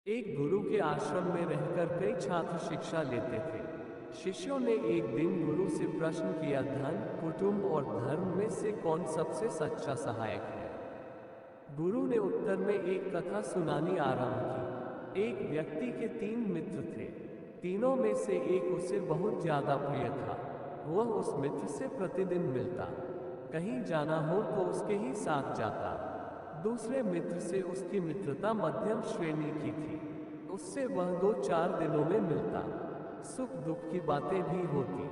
एक गुरु के आश्रम में रहकर कई छात्र शिक्षा लेते थे। शिष्यों ने एक दिन गुरु से प्रश्न किया, धन, कुटुंब और धर्म में से कौन सबसे सच्चा सहायक है। गुरु ने उत्तर में एक कथा सुनानी आरंभ की। एक व्यक्ति के 3 मित्र थे। तीनों में से एक उसे बहुत ज्यादा प्रिय था। वह उस मित्र से प्रतिदिन मिलता, कहीं जाना हो तो उसके ही साथ जाता। दूसरे मित्र से उसकी मित्रता मध्यम श्रेणी की थी। उससे वह 2-4 दिनों में मिलता, सुख दुख की बातें भी होती।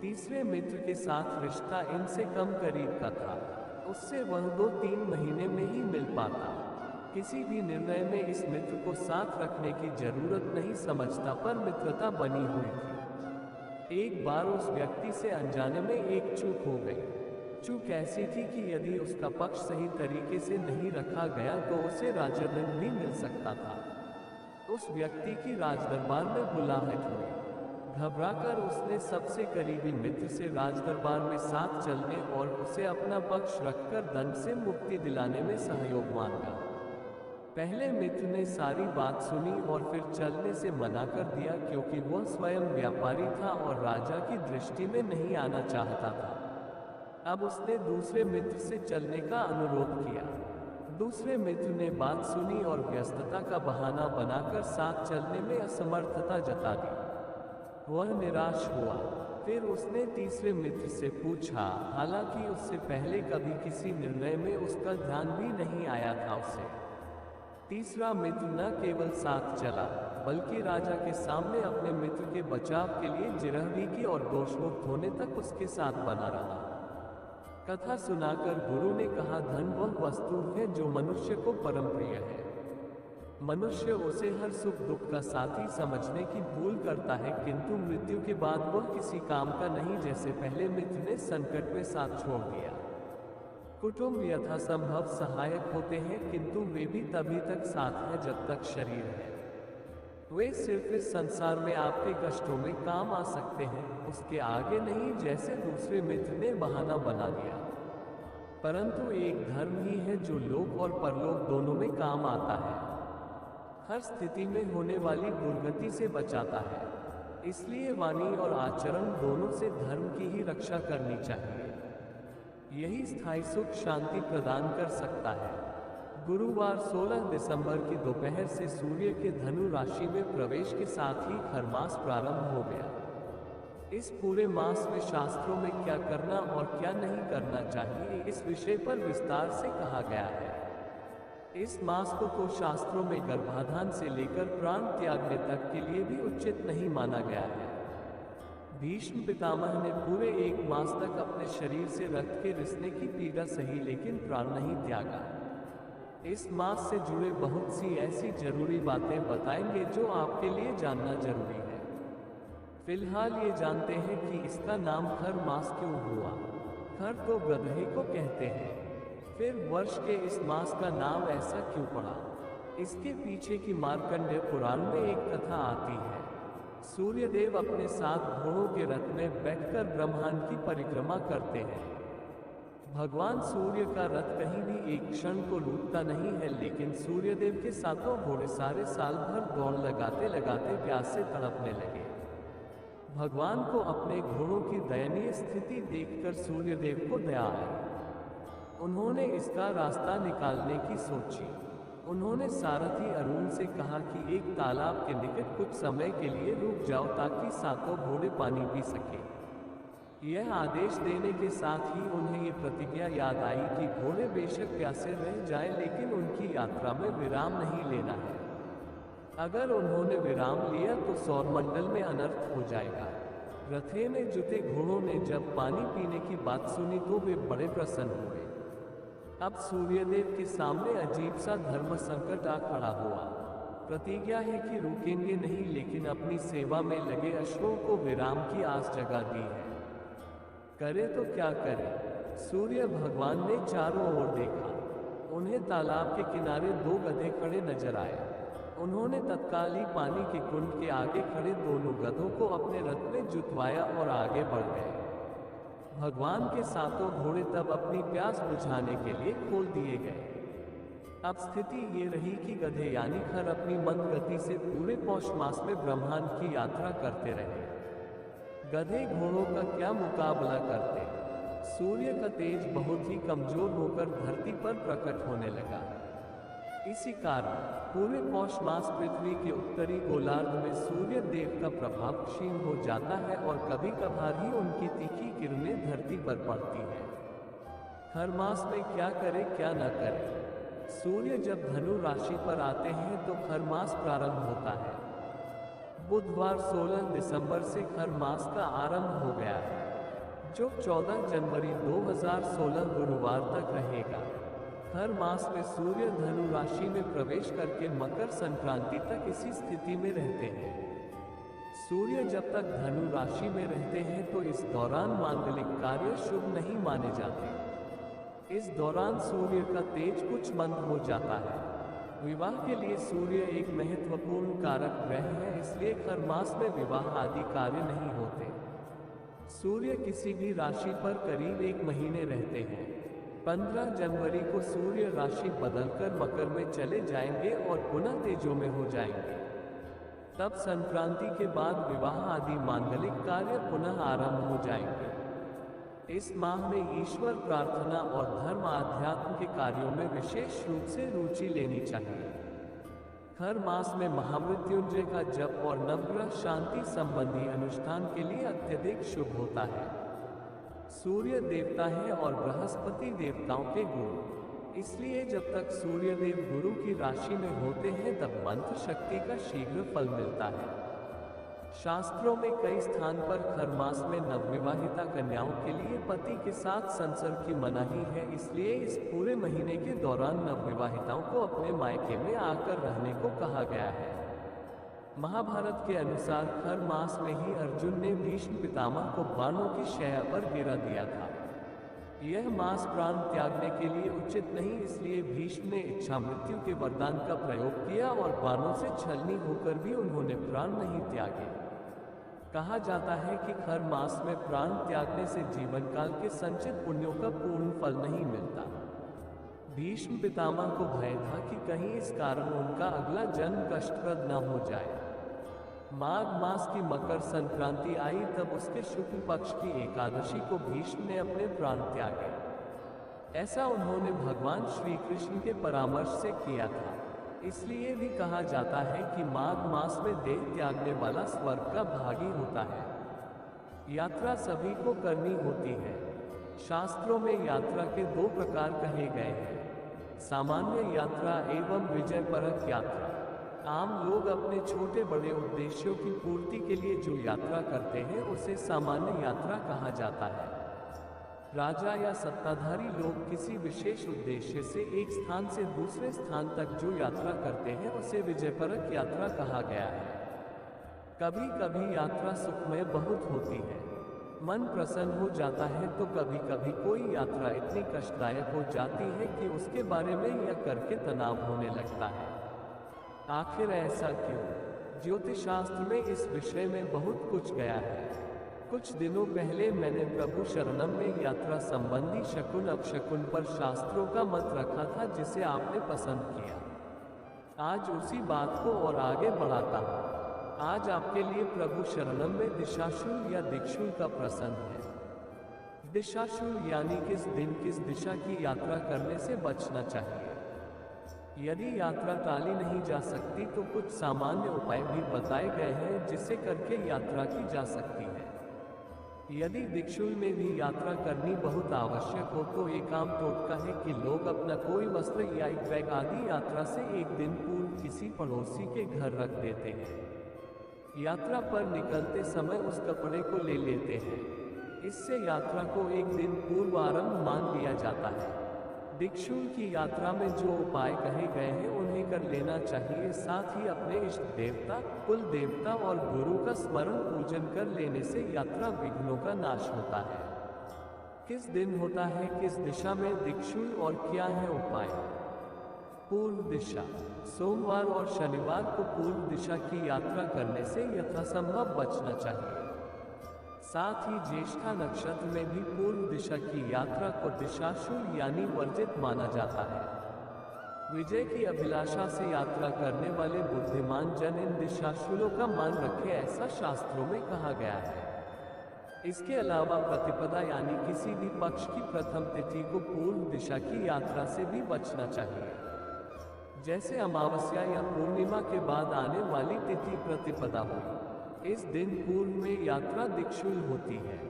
तीसरे मित्र के साथ रिश्ता इनसे कम करीब का था। उससे वह 2-3 महीने में ही मिल पाता। किसी भी निर्णय में इस मित्र को साथ रखने की जरूरत नहीं समझता, पर मित्रता बनी हुई थी। एक बार उस व्यक्ति से अनजाने में एक चूक हो गई। चूक ऐसी थी कि यदि उसका पक्ष सही तरीके से नहीं रखा गया तो उसे राजदंड भी मिल सकता था। उस व्यक्ति की राजदरबार में बुलाहट हुई। घबराकर उसने सबसे करीबी मित्र से राजदरबार में साथ चलने और उसे अपना पक्ष रखकर दंड से मुक्ति दिलाने में सहयोग मांगा। पहले मित्र ने सारी बात सुनी और फिर चलने से मना कर दिया, क्योंकि वह स्वयं व्यापारी था और राजा की दृष्टि में नहीं आना चाहता था। अब उसने दूसरे मित्र से चलने का अनुरोध किया। दूसरे मित्र ने बात सुनी और व्यस्तता का बहाना बनाकर साथ चलने में असमर्थता जता दी। वह निराश हुआ। फिर उसने तीसरे मित्र से पूछा, हालांकि उससे पहले कभी किसी निर्णय में उसका ध्यान भी नहीं आया था उसे। तीसरा मित्र न केवल साथ चला, बल्कि राजा के सामने अपने मित्र के बचाव के लिए जिरह भी की और दोषमुक्त होने तक उसके साथ बना रहा। कथा सुनाकर गुरु ने कहा, धन वह वस्तु है जो मनुष्य को परम प्रिय है। मनुष्य उसे हर सुख दुख का साथी समझने की भूल करता है, किंतु मृत्यु के बाद वह किसी काम का नहीं, जैसे पहले मित्र ने संकट में साथ छोड़ दिया। कुटुंब यथासंभव सहायक होते हैं, किंतु वे भी तभी तक साथ हैं जब तक शरीर है। वे सिर्फ इस संसार में आपके कष्टों में काम आ सकते हैं, उसके आगे नहीं, जैसे दूसरे मित्र ने बहाना बना दिया। परंतु एक धर्म ही है जो लोक और परलोक दोनों में काम आता है, हर स्थिति में होने वाली दुर्गति से बचाता है। इसलिए वाणी और आचरण दोनों से धर्म की ही रक्षा करनी चाहिए। यही स्थायी सुख शांति प्रदान कर सकता है। गुरुवार 16 दिसंबर की दोपहर से सूर्य के धनु राशि में प्रवेश के साथ ही खरमास प्रारंभ हो गया। इस पूरे मास में शास्त्रों में क्या करना और क्या नहीं करना चाहिए, इस विषय पर विस्तार से कहा गया है। इस मास को शास्त्रों में गर्भाधान से लेकर प्राण त्यागने तक के लिए भी उचित नहीं माना गया है। भीष्म पितामह ने पूरे 1 मास तक अपने शरीर से रक्त के रिसने की पीड़ा सही, लेकिन प्राण नहीं त्यागा। इस मास से जुड़े बहुत सी ऐसी जरूरी बातें बताएंगे जो आपके लिए जानना जरूरी है। फिलहाल ये जानते हैं कि इसका नाम खर मास क्यों हुआ। खर तो गधे को कहते हैं, फिर वर्ष के इस मास का नाम ऐसा क्यों पड़ा। इसके पीछे की मार्कंडेय पुराण में एक कथा आती है। सूर्यदेव अपने 7 घोड़ों के रथ में बैठकर ब्रह्मांड की परिक्रमा करते हैं। भगवान सूर्य का रथ कहीं भी एक क्षण को रुकता नहीं है, लेकिन सूर्यदेव के 7 घोड़े सारे साल भर दौड़ लगाते लगाते प्यास से तड़पने लगे। भगवान को अपने घोड़ों की दयनीय स्थिति देखकर सूर्यदेव को दया आई। उन्होंने इसका रास्ता निकालने की सोची। उन्होंने सारथी अरुण से कहा कि एक तालाब के निकट कुछ समय के लिए रुक जाओ ताकि 7 घोड़े पानी पी सके। यह आदेश देने के साथ ही उन्हें ये प्रतिज्ञा याद आई कि घोड़े बेशक प्यासे रह जाएं, लेकिन उनकी यात्रा में विराम नहीं लेना है। अगर उन्होंने विराम लिया तो सौरमंडल में अनर्थ हो जाएगा। रथे में जुटे घोड़ों ने जब पानी पीने की बात सुनी तो वे बड़े प्रसन्न हुए। अब सूर्यदेव के सामने अजीब सा धर्म संकट आ खड़ा हुआ। प्रतिज्ञा है कि रुकेंगे नहीं, लेकिन अपनी सेवा में लगे अश्वों को विराम की आस जगा दी है। करे तो क्या करे। सूर्य भगवान ने चारों ओर देखा। उन्हें तालाब के किनारे 2 गधे खड़े नजर आए। उन्होंने तत्काल ही पानी के कुंड के आगे खड़े दोनों गधों को अपने रथ में जुतवाया और आगे बढ़ गए। भगवान के 7 घोड़े तब अपनी प्यास बुझाने के लिए खोल दिए गए। अब स्थिति ये रही कि गधे यानी खर अपनी मंद गति से पूरे पौष मास में ब्रह्मांड की यात्रा करते रहे। गधे घोड़ों का क्या मुकाबला करते। सूर्य का तेज बहुत ही कमजोर होकर धरती पर प्रकट होने लगा। इसी कारण पूरे पौष मास पृथ्वी के उत्तरी गोलार्ध में सूर्य देव का प्रभाव क्षीण हो जाता है और कभी कभार ही उनकी तीखी किरणें धरती पर पड़ती है। खर मास में क्या करे क्या न करे। सूर्य जब धनु राशि पर आते हैं तो खर मास प्रारंभ होता है। बुधवार 16 दिसंबर से खर मास का आरंभ हो गया है, जो 14 जनवरी 2016 गुरुवार तक रहेगा। खर मास में सूर्य धनु राशि में प्रवेश करके मकर संक्रांति तक इसी स्थिति में रहते हैं। सूर्य जब तक धनु राशि में रहते हैं तो इस दौरान मांगलिक कार्य शुभ नहीं माने जाते। इस दौरान सूर्य का तेज कुछ मंद हो जाता है। विवाह के लिए सूर्य एक महत्वपूर्ण कारक ग्रह है, इसलिए खर मास में विवाह आदि कार्य नहीं होते। सूर्य किसी भी राशि पर करीब 1 महीने रहते हैं। 15 जनवरी को सूर्य राशि बदलकर मकर में चले जाएंगे और पुनः तेजो में हो जाएंगे। तब संक्रांति के बाद विवाह आदि मांगलिक कार्य पुनः आरंभ हो जाएंगे। इस माह में ईश्वर प्रार्थना और धर्म आध्यात्म के कार्यों में विशेष रूप से रुचि लेनी चाहिए। खर मास में महामृत्युंजय का जप और नवग्रह शांति संबंधी अनुष्ठान के लिए अत्यधिक शुभ होता है। सूर्य देवता है और बृहस्पति देवताओं के गुरु, इसलिए जब तक सूर्य देव गुरु की राशि में होते हैं तब मंत्र शक्ति का शीघ्र फल मिलता है। शास्त्रों में कई स्थान पर खर मास में नवविवाहिता कन्याओं के लिए पति के साथ संसर्ग की मनाही है, इसलिए इस पूरे महीने के दौरान नवविवाहिताओं को अपने मायके में आकर रहने को कहा गया है। महाभारत के अनुसार खर मास में ही अर्जुन ने भीष्म पितामह को बाणों की शैया पर गिरा दिया था। यह मास प्राण त्यागने के लिए उचित नहीं, इसलिए भीष्म ने इच्छा मृत्यु के वरदान का प्रयोग किया और बाणों से छलनी होकर भी उन्होंने प्राण नहीं त्यागे। कहा जाता है कि खर मास में प्राण त्यागने से जीवन काल के संचित पुण्यों का पूर्ण फल नहीं मिलता। भीष्म पितामह को भय था कि कहीं इस कारण उनका अगला जन्म कष्टप्रद न हो जाए। माघ मास की मकर संक्रांति आई तब उसके शुक्ल पक्ष की एकादशी को भीष्म ने अपने प्राण त्यागे। ऐसा उन्होंने भगवान श्री कृष्ण के परामर्श से किया था। इसलिए भी कहा जाता है कि माघ मास में देह त्यागने वाला स्वर्ग का भागी होता है। यात्रा सभी को करनी होती है। शास्त्रों में यात्रा के 2 प्रकार कहे गए हैं, सामान्य यात्रा एवं विजयपरक यात्रा। आम लोग अपने छोटे बड़े उद्देश्यों की पूर्ति के लिए जो यात्रा करते हैं उसे सामान्य यात्रा कहा जाता है। राजा या सत्ताधारी लोग किसी विशेष उद्देश्य से एक स्थान से दूसरे स्थान तक जो यात्रा करते हैं उसे विजयपरक यात्रा कहा गया है। कभी कभी यात्रा सुखमय बहुत होती है, मन प्रसन्न हो जाता है, तो कभी कभी कोई यात्रा इतनी कष्टदायक हो जाती है कि उसके बारे में यह करके तनाव होने लगता है। आखिर ऐसा क्यों? ज्योतिषशास्त्र में इस विषय में बहुत कुछ गया है। कुछ दिनों पहले मैंने प्रभु शरणम में यात्रा संबंधी शकुन अपशकुन पर शास्त्रों का मत रखा था, जिसे आपने पसंद किया। आज उसी बात को और आगे बढ़ाता हूँ। आज आपके लिए प्रभु शरणम में दिशाशूल या दिक्शूल का प्रसंग है। दिशाशूल यानी किस दिन किस दिशा की यात्रा करने से बचना चाहिए। यदि यात्रा टाली नहीं जा सकती तो कुछ सामान्य उपाय भी बताए गए हैं जिसे करके यात्रा की जा सकती है। यदि दिक्शूल में भी यात्रा करनी बहुत आवश्यक हो तो एक आम टोटका है कि लोग अपना कोई वस्त्र या एक बैग आदि यात्रा से एक दिन पूर्व किसी पड़ोसी के घर रख देते हैं। यात्रा पर निकलते समय उस कपड़े को ले लेते हैं। इससे यात्रा को एक दिन पूर्व आरंभ मान लिया जाता है। दिक्शूल की यात्रा में जो उपाय कहे गए हैं उन्हें कर लेना चाहिए। साथ ही अपने इष्ट देवता, कुल देवता और गुरु का स्मरण पूजन कर लेने से यात्रा विघ्नों का नाश होता है। किस दिन होता है, किस दिशा में दिक्शूल और क्या है उपाय? पूर्व दिशा। सोमवार और शनिवार को पूर्व दिशा की यात्रा करने से यथासंभव बचना चाहिए। साथ ही ज्येष्ठा नक्षत्र में भी पूर्व दिशा की यात्रा को दिशाशूल यानी वर्जित माना जाता है। विजय की अभिलाषा से यात्रा करने वाले बुद्धिमान जन इन दिशाशूलों का मान रखे, ऐसा शास्त्रों में कहा गया है। इसके अलावा प्रतिपदा यानी किसी भी पक्ष की प्रथम तिथि को पूर्व दिशा की यात्रा से भी बचना चाहिए। जैसे अमावस्या या पूर्णिमा के बाद आने वाली तिथि प्रतिपदा हुई, इस दिन पूर्व में यात्रा दिक्शूल होती है।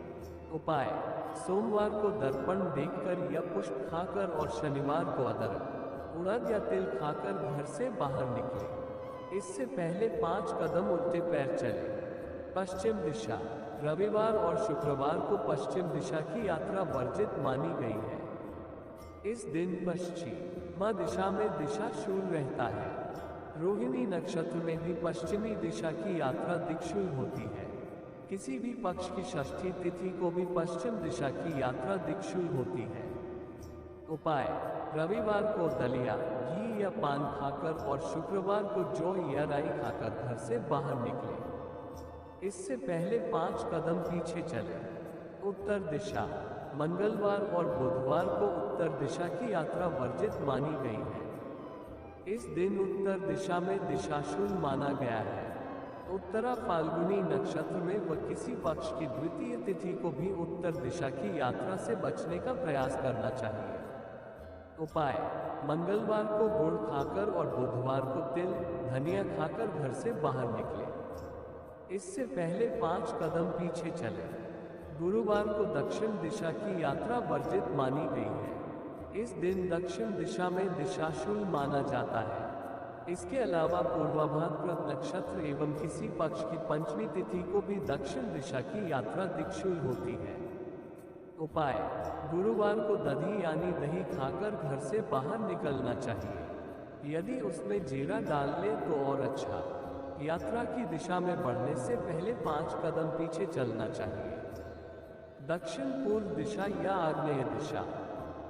उपाय: सोमवार को दर्पण देखकर या पुष्प खाकर और शनिवार को अदरक, उड़द या तिल खाकर घर से बाहर निकले। इससे पहले 5 कदम उल्टे पैर चले। पश्चिम दिशा: रविवार और शुक्रवार को पश्चिम दिशा की यात्रा वर्जित मानी गई है। इस दिन पश्चिम दिशा में दिशाशूल रहता है। रोहिणी नक्षत्र में भी पश्चिमी दिशा की यात्रा दिक्शूल होती है। किसी भी पक्ष की षष्ठी तिथि को भी पश्चिम दिशा की यात्रा दिक्शूल होती है। उपाय: रविवार को दलिया, घी या पान खाकर और शुक्रवार को जौ या राई खाकर घर से बाहर निकले। इससे पहले 5 कदम पीछे चले। उत्तर दिशा: मंगलवार और बुधवार को उत्तर दिशा की यात्रा वर्जित मानी गई है। इस दिन उत्तर दिशा में दिशाशूल माना गया है। उत्तरा फाल्गुनी नक्षत्र में व किसी पक्ष की द्वितीय तिथि को भी उत्तर दिशा की यात्रा से बचने का प्रयास करना चाहिए। उपाय: मंगलवार को गुड़ खाकर और बुधवार को तिल, धनिया खाकर घर से बाहर निकले। इससे पहले 5 कदम पीछे चले। गुरुवार को दक्षिण दिशा की यात्रा वर्जित मानी गई है। इस दिन दक्षिण दिशा में दिशाशूल माना जाता है। इसके अलावा पूर्वाभाद्र नक्षत्र एवं किसी पक्ष की पंचमी तिथि को भी दक्षिण दिशा की यात्रा दिक्शूल होती है। उपाय: गुरुवार को दही यानी दही खाकर घर से बाहर निकलना चाहिए। यदि उसमें जीरा डाल ले तो और अच्छा। यात्रा की दिशा में बढ़ने से पहले 5 कदम पीछे चलना चाहिए। दक्षिण पूर्व दिशा या आग्नेय दिशा: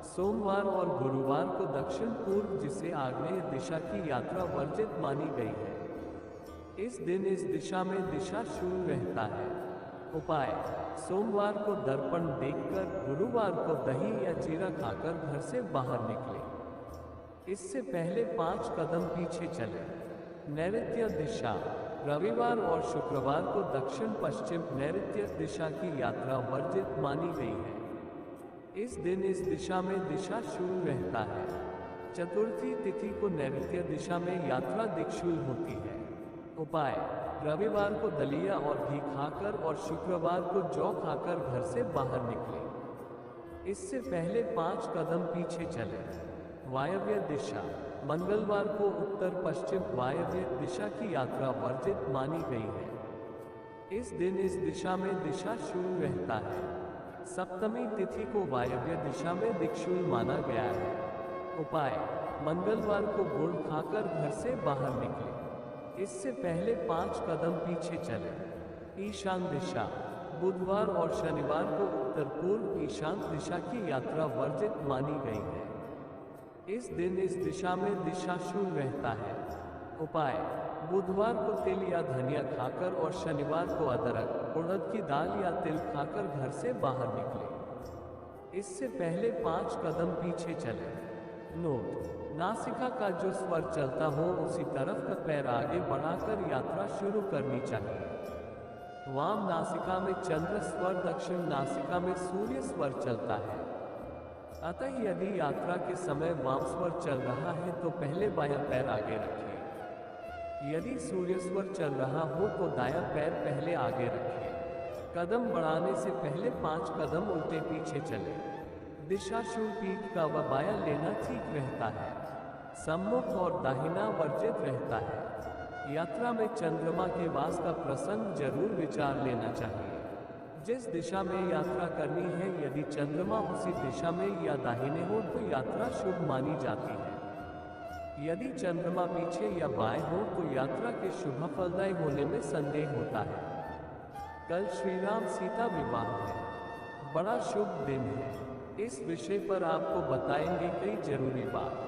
सोमवार और गुरुवार को दक्षिण पूर्व जिसे आग्नेय दिशा की यात्रा वर्जित मानी गई है। इस दिन इस दिशा में दिशाशूल रहता है। उपाय: सोमवार को दर्पण देखकर, गुरुवार को दही या जीरा खाकर घर से बाहर निकले। इससे पहले 5 कदम पीछे चले। नैऋत्य दिशा: रविवार और शुक्रवार को दक्षिण पश्चिम नैऋत्य दिशा की यात्रा वर्जित मानी गई है। इस दिन इस दिशा में दिशाशूल रहता है। चतुर्थी तिथि को नैऋत्य दिशा में यात्रा दिक्शूल होती है। उपाय: रविवार को दलिया और घी खाकर और शुक्रवार को जौ खाकर घर से बाहर निकले। इससे पहले 5 कदम पीछे चले। वायव्य दिशा: मंगलवार को उत्तर पश्चिम वायव्य दिशा की यात्रा वर्जित मानी गई है। इस दिन इस दिशा में दिशाशूल रहता है। सप्तमी तिथि को वायव्य दिशा में दिक्शूल माना गया है। उपाय: मंगलवार को गुड़ खाकर घर से बाहर निकले। इससे पहले 5 कदम पीछे चले। ईशान दिशा: बुधवार और शनिवार को उत्तर पूर्व ईशान दिशा की यात्रा वर्जित मानी गई है। इस दिन इस दिशा में दिशाशूल रहता है। उपाय: बुधवार को तिल या धनिया खाकर और शनिवार को अदरक, उड़द की दाल या तिल खाकर घर से बाहर निकले। इससे पहले 5 कदम पीछे चले। नोट: नासिका का जो स्वर चलता हो उसी तरफ का पैर आगे बढ़ाकर यात्रा शुरू करनी चाहिए। वाम नासिका में चंद्र स्वर, दक्षिण नासिका में सूर्य स्वर चलता है। अतः यदि यात्रा के समय वाम स्वर चल रहा है तो पहले बायां पैर आगे रखें। यदि सूर्य स्वर चल रहा हो तो दायां पैर पहले आगे रखें। कदम बढ़ाने से पहले 5 कदम उल्टे पीछे चले। दिशाशूल पीठ का व बायां लेना ठीक रहता है। सम्मुख और दाहिना वर्जित रहता है। यात्रा में चंद्रमा के वास का प्रसंग जरूर विचार लेना चाहिए। जिस दिशा में यात्रा करनी है, यदि चंद्रमा उसी दिशा में या दाहिने हो तो यात्रा शुभ मानी जाती है। यदि चंद्रमा पीछे या बाएं हो तो यात्रा के शुभ फलदायी होने में संदेह होता है। कल श्री राम सीता विवाह है। बड़ा शुभ दिन है। इस विषय पर आपको बताएंगे कई जरूरी बात।